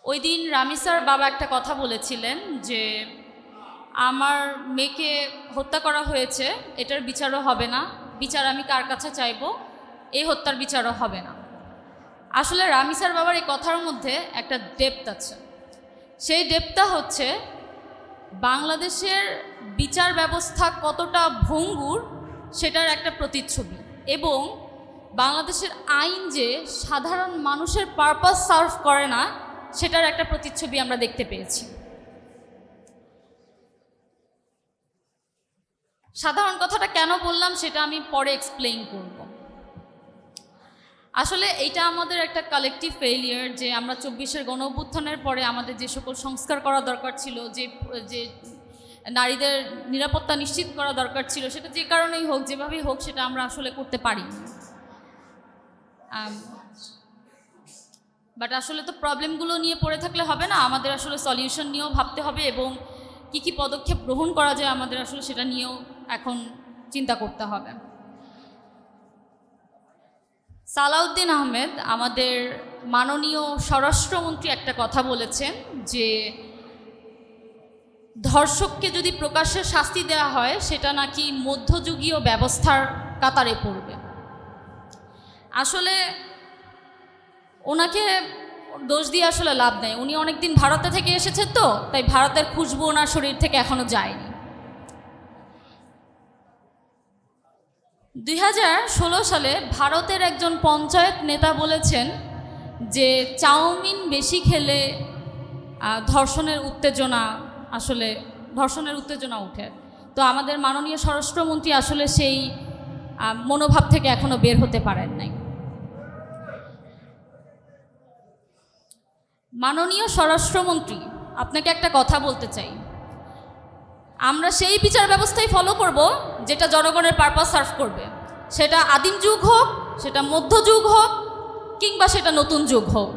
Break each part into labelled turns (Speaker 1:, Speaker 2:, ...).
Speaker 1: ওই দিন রামিসার বাবা একটা কথা বলেছিলেন যে আমার মেয়েকে হত্যা করা হয়েছে, এটার বিচারও হবে না, বিচার আমি কার কাছে চাইব, এই হত্যার বিচারও হবে না। আসলে রামিসার বাবার এই কথার মধ্যে একটা ডেপথ আছে। সেই ডেপথটা হচ্ছে বাংলাদেশের বিচার ব্যবস্থা কতটা ভঙ্গুর সেটার একটা প্রতিচ্ছবি, এবং বাংলাদেশের আইন যে সাধারণ মানুষের পারপাস সার্ভ করে না সেটার একটা প্রতিচ্ছবি আমরা দেখতে পেয়েছি। সাধারণ কথাটা কেন বললাম সেটা আমি পরে এক্সপ্লেইন করব। আসলে এইটা আমাদের একটা কালেকটিভ ফেইলিয়ার যে আমরা ২৪-এর গণঅভ্যুত্থানের পরে আমাদের যে সকল সংস্কার করা দরকার ছিল, যে নারীদের নিরাপত্তা নিশ্চিত করা দরকার ছিল, সেটা যে কারণেই হোক, যেভাবেই হোক, সেটা আমরা আসলে করতে পারি। বাট আসলে তো প্রবলেমগুলো নিয়ে পড়ে থাকলে হবে না, আমাদের আসলে সলিউশন নিয়েও ভাবতে হবে, এবং কি কি পদক্ষেপ গ্রহণ করা যায় আমাদের আসলে সেটা নিয়েও এখন চিন্তা করতে হবে। সালাউদ্দিন আহমেদ, আমাদের মাননীয় স্বরাষ্ট্রমন্ত্রী, একটা কথা বলেছেন যে ধর্ষককে যদি প্রকাশ্যে শাস্তি দেওয়া হয় সেটা নাকি মধ্যযুগীয় ব্যবস্থার কাতারে পড়বে। আসলে ওনাকে দোষ দিয়ে আসলে লাভ নেই, উনি অনেকদিন ভারতে থেকে এসেছেন, তো তাই ভারতের খুশবু ওনার শরীর থেকে এখনো যায়নি। ২০১৬ সালে ভারতের একজন পঞ্চায়েত নেতা বলেছেন যে চাউমিন বেশি খেলে ধর্ষণের উত্তেজনা উঠে। তো আমাদের মাননীয় স্বরাষ্ট্রমন্ত্রী আসলে সেই মনোভাব থেকে এখনো বের হতে পারেন নাই। মাননীয় স্বরাষ্ট্রমন্ত্রী, আপনাকে একটা কথা বলতে চাই, আমরা সেই বিচার ব্যবস্থাই ফলো করব যেটা জনগণের পারপাস সার্ভ করবে, সেটা আদিম যুগ হোক, সেটা মধ্যযুগ হোক, কিংবা সেটা নতুন যুগ হোক।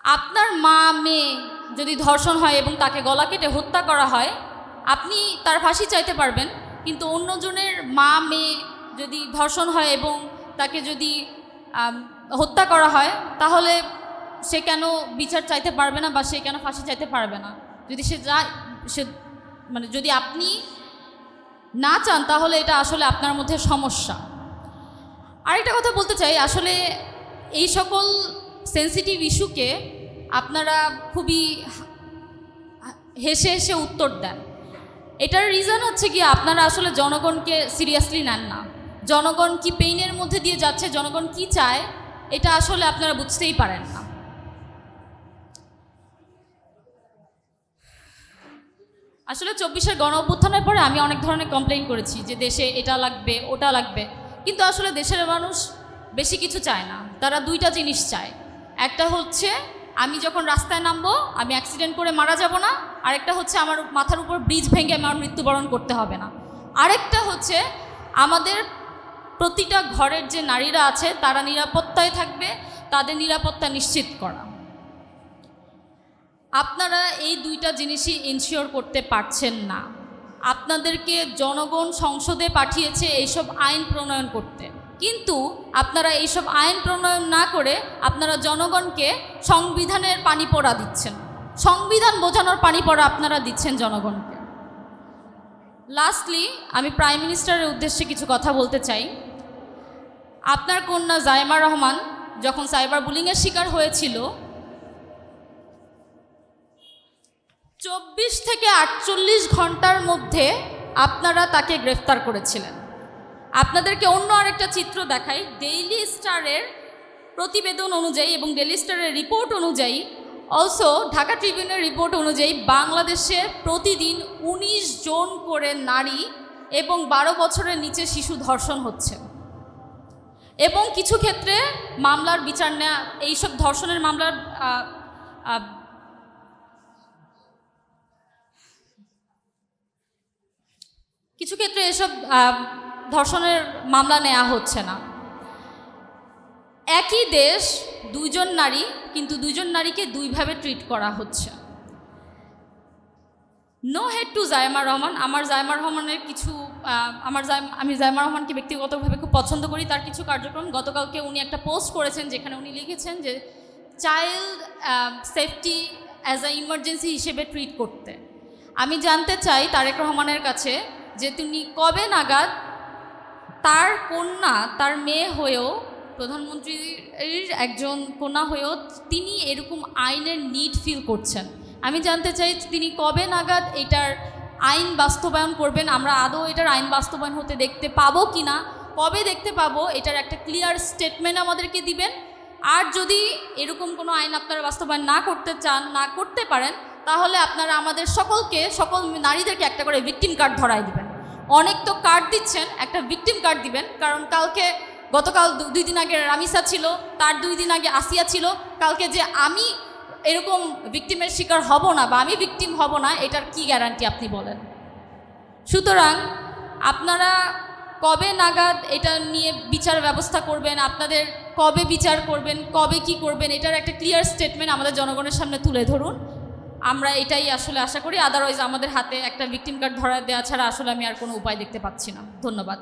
Speaker 1: আপনার মা মেয়ে যদি ধর্ষণ হয় এবং তাকে গলা কেটে হত্যা করা হয়, আপনি তার ফাঁসি চাইতে পারবেন, কিন্তু অন্যজনের মা মেয়ে যদি ধর্ষণ হয় এবং তাকে যদি হত্যা করা হয়, তাহলে সে কেন বিচার চাইতে পারবে না বা সে কেন ফাঁসি চাইতে পারবে না? যদি যদি আপনি না চান তাহলে এটা আসলে আপনার মধ্যে সমস্যা। আরেকটা কথা বলতে চাই, আসলে এই সকল সেন্সিটিভ ইস্যুকে আপনারা খুবই হেসে হেসে উত্তর দেন। এটার রিজন হচ্ছে কি, আপনারা আসলে জনগণকে সিরিয়াসলি নেন না। জনগণ কি পেইনের মধ্যে দিয়ে যাচ্ছে, জনগণ কি চায়, এটা আসলে আপনারা বুঝতেই পারেন না। আসলে ২৪-এর গণঅভ্যুত্থানের পরে আমি অনেক ধরনের কমপ্লেইন করেছি যে দেশে এটা লাগবে ওটা লাগবে, কিন্তু আসলে দেশের মানুষ বেশি কিছু চায় না। তারা দুইটা জিনিস চায়, একটা হচ্ছে আমি যখন রাস্তায় নামবো আমি অ্যাক্সিডেন্ট করে মারা যাব না, আরেকটা হচ্ছে আমার মাথার উপর ব্রিজ ভেঙে আমার মৃত্যুবরণ করতে হবে না, আরেকটা হচ্ছে আমাদের প্রতিটা ঘরের যে নারীরা আছে তারা নিরাপত্তায় থাকবে, তাদের নিরাপত্তা নিশ্চিত করা। আপনারা এই দুইটা জিনিসই ইনশিওর করতে পারছেন না। আপনাদেরকে জনগণ সংসদে পাঠিয়েছে এইসব আইন প্রণয়ন করতে, কিন্তু আপনারা এইসব আইন প্রণয়ন না করে আপনারা জনগণকে সংবিধানের পানি পড়া দিচ্ছেন, সংবিধান বোঝানোর পানি পড়া আপনারা দিচ্ছেন জনগণকে। লাস্টলি আমি প্রাইম মিনিস্টারের উদ্দেশ্যে কিছু কথা বলতে চাই। আপনার কন্যা জাইমা রহমান যখন সাইবার বুলিংয়ের শিকার হয়েছিল, ২৪ থেকে ৪৮ ঘন্টার মধ্যে আপনারা তাকে গ্রেফতার করেছিলেন। আপনাদেরকে অন্য আরেকটা চিত্র দেখাই। ডেইলি স্টারের প্রতিবেদন অনুযায়ী এবং ডেইলি স্টারের রিপোর্ট অনুযায়ী, অলসো ঢাকা ট্রিবিউনের রিপোর্ট অনুযায়ী, বাংলাদেশে প্রতিদিন ১৯ জন করে নারী এবং ১২ বছরের নিচে শিশু ধর্ষণ হচ্ছে, এবং কিছু ক্ষেত্রে মামলার বিচার নেওয়া, এইসব ধর্ষণের মামলার কিছু ক্ষেত্রে এসব ধর্ষণের মামলা নেওয়া হচ্ছে না। একই দেশ, দুইজন নারী, কিন্তু দুইজন নারীকে দুইভাবে ট্রিট করা হচ্ছে। নো হেড টু জাইমা রহমান। আমার জাইমা রহমানের কিছু আমি জাইমা রহমানকে ব্যক্তিগতভাবে খুব পছন্দ করি। তার কিছু কার্যক্রম, গতকালকে উনি একটা পোস্ট করেছেন যেখানে উনি লিখেছেন যে child safety as a emergency হিসেবে ট্রিট করতে। আমি জানতে চাই তারেক রহমানের কাছে যে তিনি কবে নাগাদ তার কন্যা, তার মেয়ে হয়েও, প্রধানমন্ত্রীর একজন কন্যা হয়েও তিনি এরকম আইনের নিড ফিল করছেন। আমি জানতে চাই তিনি কবে নাগাদ এটার আইন বাস্তবায়ন করবেন, আমরা আদৌ এটার আইন বাস্তবায়ন হতে দেখতে পাবো কি না, কবে দেখতে পাবো, এটার একটা ক্লিয়ার স্টেটমেন্ট আমাদেরকে দিবেন। আর যদি এরকম কোনো আইন আপনারা বাস্তবায়ন না করতে চান, না করতে পারেন, তাহলে আপনারা আমাদের সকল নারীদেরকে একটা করে ভিকটিম কার্ড ধরায় দিবেন। অনেক তো কার্ড দিচ্ছেন, একটা ভিকটিম কার্ড দিবেন। কারণ গতকাল 2 দিন আগে রামিসা ছিল, তার 2 দিন আগে আসিয়া ছিল। কালকে যে আমি এরকম ভিকটিমের শিকার হব না বা আমি ভিকটিম হব না, এটার কি গ্যারান্টি আপনি বলেন? সুতরাং আপনারা কবে নাগাদ এটা নিয়ে বিচার ব্যবস্থা করবেন, আপনাদের কবে বিচার করবেন, কবে কি করবেন, এটার একটা ক্লিয়ার স্টেটমেন্ট আমাদের জনগণের সামনে তুলে ধরুন। আমরা এটাই আসলে আশা করি। আদারওয়াইজ আমাদের হাতে একটা ভিকটিম কার্ড ধরা দেওয়া ছাড়া আসলে আমি আর কোনো উপায় দেখতে পাচ্ছি না। ধন্যবাদ।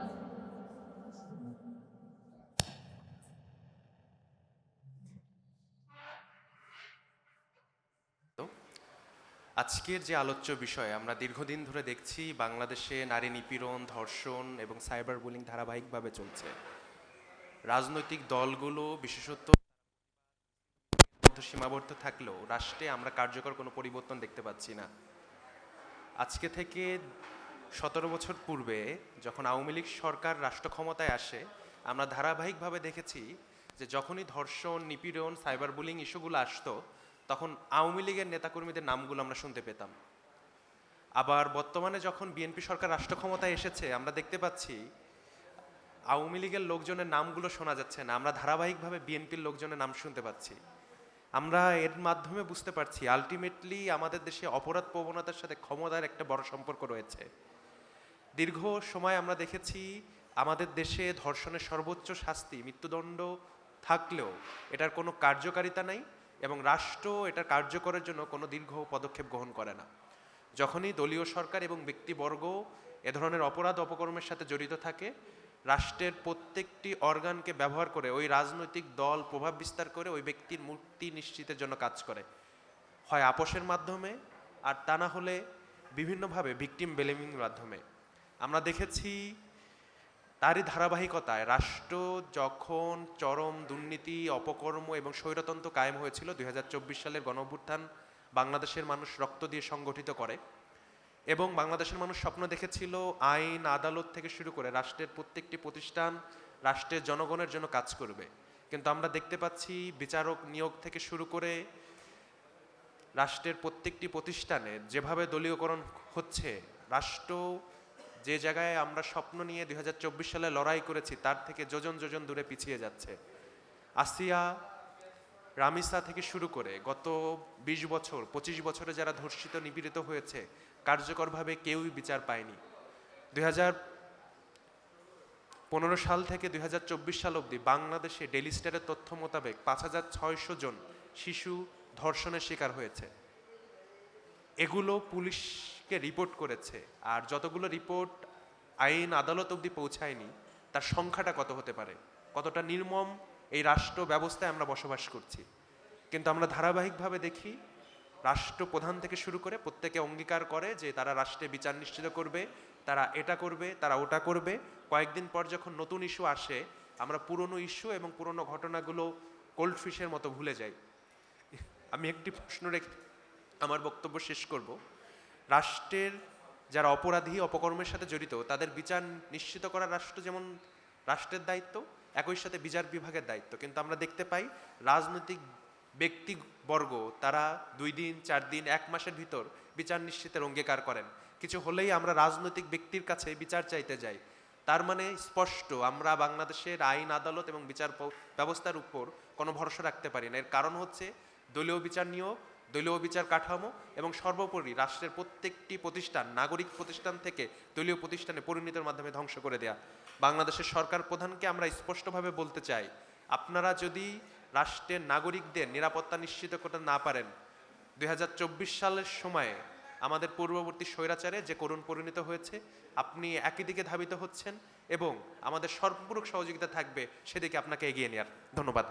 Speaker 2: আজকের যে আলোচ্য বিষয়, আমরা দীর্ঘদিন ধরে দেখছি বাংলাদেশে নারী নিপীড়ন, ধর্ষণ এবং সাইবার বুলিং ধারাবাহিকভাবে চলছে। রাজনৈতিক দলগুলো বিশেষত সীমাবদ্ধ থাকলেও রাষ্ট্রে আমরা কার্যকর কোনো পরিবর্তন দেখতে পাচ্ছি না। আজকে থেকে 17 বছর পূর্বে যখন আওয়ামী লীগ সরকার রাষ্ট্র ক্ষমতায় আসে, আমরা ধারাবাহিকভাবে দেখেছি যে যখনই ধর্ষণ, নিপীড়ন, সাইবার বুলিং ইস্যুগুলো আসতো, তখন আওয়ামী লীগের নেতাকর্মীদের নামগুলো আমরা শুনতে পেতাম। আবার বর্তমানে যখন বিএনপি সরকার রাষ্ট্র ক্ষমতায় এসেছে, আমরা দেখতে পাচ্ছি আওয়ামী লীগের লোকজনের নামগুলো শোনা যাচ্ছে না, আমরা ধারাবাহিকভাবে বিএনপির লোকজনের নাম শুনতে পাচ্ছি। আমরা এর মাধ্যমে বুঝতে পারছি আলটিমেটলি আমাদের দেশে অপরাধ প্রবণতার সাথে ক্ষমতার একটা বড় সম্পর্ক রয়েছে। দীর্ঘ সময় আমরা দেখেছি আমাদের দেশে ধর্ষণের সর্বোচ্চ শাস্তি মৃত্যুদণ্ড থাকলেও এটার কোনো কার্যকারিতা নাই এবং রাষ্ট্র এটার কার্যকরের জন্য কোনো দীর্ঘ পদক্ষেপ গ্রহণ করে না। যখনই দলীয় সরকার এবং ব্যক্তিবর্গ এ ধরনের অপরাধ অপকর্মের সাথে জড়িত থাকে, রাষ্ট্রের প্রত্যেকটি অর্গানকে ব্যবহার করে ওই রাজনৈতিক দল প্রভাব বিস্তার করে ওই ব্যক্তির মুক্তি নিশ্চিতের জন্য কাজ করে, হয় আপোষের মাধ্যমে, আর তা না হলে বিভিন্নভাবে ভিকটিম ব্লেমিংয়ের মাধ্যমে। আমরা দেখেছি তারই ধারাবাহিকতায় রাষ্ট্র যখন চরম দুর্নীতি, অপকর্ম এবং স্বৈরতন্ত্র কায়েম হয়েছিল, 2024 সালের গণঅভ্যুত্থান বাংলাদেশের মানুষ রক্ত দিয়ে সংগঠিত করে এবং বাংলাদেশের মানুষ স্বপ্ন দেখেছিল আইন আদালত থেকে শুরু করে রাষ্ট্রের প্রত্যেকটি প্রতিষ্ঠান রাষ্ট্রের জনগণের জন্য কাজ করবে। কিন্তু আমরা দেখতে পাচ্ছি বিচারক নিয়োগ থেকে শুরু করে রাষ্ট্রের প্রত্যেকটি প্রতিষ্ঠানে যেভাবে দলীয়করণ হচ্ছে, রাষ্ট্র যে জায়গায় আমরা স্বপ্ন নিয়ে 2024 সালে লড়াই করেছি তার থেকে যোজন যোজন দূরে পিছিয়ে যাচ্ছে। আসিয়া, রামিসা থেকে শুরু করে গত 20 বছর 25 বছরে যারা ধর্ষিত নিপীড়িত হয়েছে, কার্যকরভাবে কেউই বিচার পায়নি। 2015 সাল থেকে 2024 সাল অবধি বাংলাদেশে ডেইলি স্টারের তথ্য মোতাবেক 5600 জন শিশু ধর্ষণের শিকার হয়েছে। এগুলো পুলিশকে রিপোর্ট করেছে, আর যতগুলো রিপোর্ট আইন আদালত অবধি পৌঁছায়নি, তার সংখ্যাটা কত হতে পারে, কতটা নির্মম এই রাষ্ট্র ব্যবস্থায় আমরা বসবাস করছি। কিন্তু আমরা ধারাবাহিকভাবে দেখি রাষ্ট্রপ্রধান থেকে শুরু করে প্রত্যেকে অঙ্গীকার করে যে তারা রাষ্ট্রে বিচার নিশ্চিত করবে, তারা এটা করবে, তারা ওটা করবে। কয়েকদিন পর যখন নতুন ইস্যু আসে, আমরা পুরনো ইস্যু এবং পুরনো ঘটনাগুলো কোল্ড ফিশের মতো ভুলে যাই। আমি একটি প্রশ্ন রেখে আমার বক্তব্য শেষ করব। রাষ্ট্রের যারা অপরাধী, অপকর্মের সাথে জড়িত, তাদের বিচার নিশ্চিত করা রাষ্ট্র যেমন রাষ্ট্রের দায়িত্ব, একই সাথে বিচার বিভাগের দায়িত্ব। কিন্তু আমরা দেখতে পাই রাজনৈতিক ব্যক্তিবর্গ তারা 2 দিন, 4 দিন, 1 মাসের ভিতর বিচার নিশ্চিতের অঙ্গীকার করেন। কিছু হলেই আমরা রাজনৈতিক ব্যক্তির কাছে বিচার চাইতে যাই। তার মানে স্পষ্ট আমরা বাংলাদেশের আইন আদালত এবং বিচার ব্যবস্থার উপর কোনো ভরসা রাখতে পারি না। এর কারণ হচ্ছে দলীয় বিচার নিয়োগ, দলীয় বিচার কাঠামো এবং সর্বোপরি রাষ্ট্রের প্রত্যেকটি প্রতিষ্ঠান নাগরিক প্রতিষ্ঠান থেকে দলীয় প্রতিষ্ঠানে পরিণতির মাধ্যমে ধ্বংস করে দেয়া। বাংলাদেশের সরকার প্রধানকে আমরা স্পষ্টভাবে বলতে চাই, আপনারা যদি রাষ্ট্রের নাগরিকদের নিরাপত্তা নিশ্চিত করতে না পারেন, 2024 সালের সময়ে আমাদের পূর্ববর্তী স্বৈরাচারে যে করুণ পরিণত হয়েছে, আপনি একই দিকে ধাবিত হচ্ছেন এবং আমাদের সম্পূরক সহযোগিতা থাকবে সেদিকে আপনাকে এগিয়ে নেওয়ার। ধন্যবাদ।